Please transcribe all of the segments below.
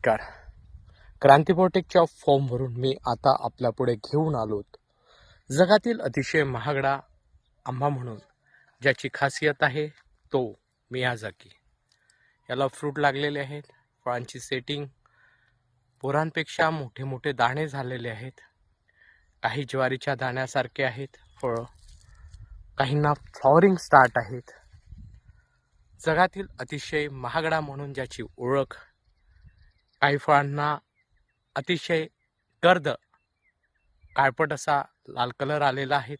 नमस्कार. क्रांतिबोटेकच्या फॉर्मवरून मी आता आपल्यापुढे घेऊन आलोत जगातील अतिशय महागडा आंबा म्हणून ज्याची खासियत आहे तो मियाझाकी. याला फ्रूट लागलेले आहेत. फळांची सेटिंग पोरांपेक्षा मोठे मोठे दाणे झालेले आहेत. काही ज्वारीच्या दाण्यासारखे आहेत फळ, काहींना फ्लॉवरिंग स्टार्ट आहेत. जगातील अतिशय महागडा म्हणून ज्याची ओळख, काही फळांना अतिशय गर्द काळपट असा लाल कलर आलेला आहे.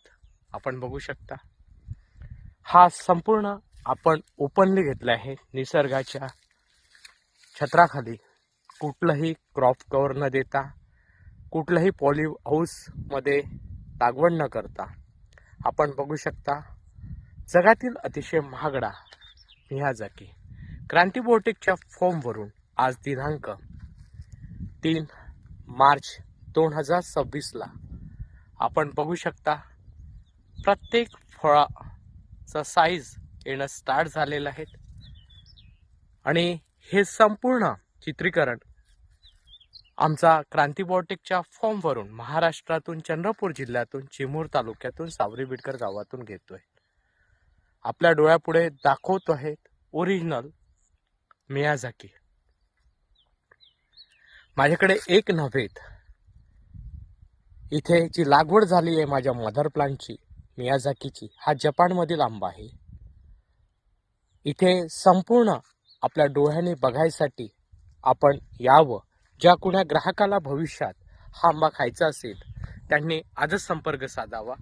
आपण बघू शकता. हा संपूर्ण आपण ओपनली घेतला आहे, निसर्गाच्या छत्राखाली. कुठलंही क्रॉप कव्हर न देता, कुठलंही पॉली हाऊस मध्ये लागवड न करता आपण बघू शकता जगातील अतिशय महागडा मियाझाकी क्रांतिबोटेकच्या फॉर्मवरून आज दिनांक 3 मार्च 2026 ला आपण बघू शकता प्रत्येक फळाचा साईज येणं स्टार्ट झालेलं आहे. आणि हे संपूर्ण चित्रीकरण आमचा क्रांतिबोटेकच्या फॉर्मवरून महाराष्ट्रातून, चंद्रपूर जिल्ह्यातून, चिमूर तालुक्यातून, सावरी बिडकर गावातून घेतोय. आपल्या डोळ्यापुढे दाखवतो आहे ओरिजिनल मियाझाकी. माझ्याकडे एक नव्हेत, इथे जी लागवड झाली आहे माझ्या मदर प्लांटची मियाझाकीची, हा जपानमधील आंबा आहे. इथे संपूर्ण आपल्या डोळ्याने बघायसाठी आपण यावं. ज्या कुणा ग्राहकाला भविष्यात हा आंबा खायचा असेल त्यांनी आजच संपर्क साधावा.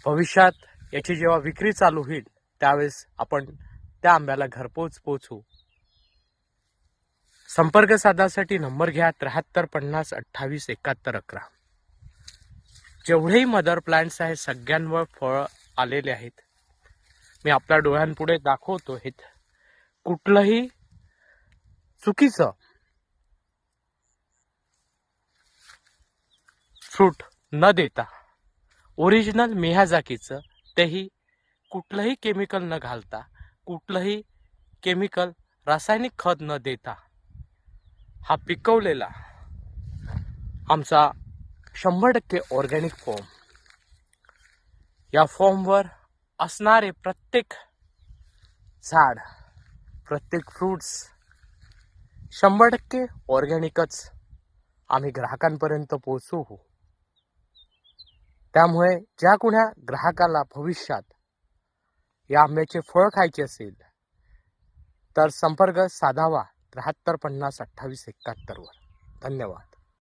भविष्यात याची जेव्हा विक्री चालू होईल त्यावेळेस आपण त्या आंब्याला घरपोच पोचू. संपर्क साधासाठी नंबर घ्या 73 50 28 71 11. जेवढेही मदर प्लांट्स आहेत सगळ्यांवर फळ आलेले आहेत. मी आपल्या डोळ्यांपुढे दाखवतो आहेत. कुठलंही चुकीचं फ्रूट न देता ओरिजिनल मियाझाकीचं, तेही कुठलंही केमिकल न घालता, कुठलंही केमिकल रासायनिक खत न देता हा पिकवलेला आमचा 100% ऑर्गॅनिक फॉर्म. या फॉर्मवर असणारे प्रत्येक झाड, प्रत्येक फ्रूट्स 100% ऑर्गॅनिकच आम्ही ग्राहकांपर्यंत पोहोचवू. त्यामुळे ज्या कुण्या ग्राहकाला भविष्यात या आंब्याचे फळ खायचे असेल तर संपर्क साधावा 73 50 28 71 वर. धन्यवाद.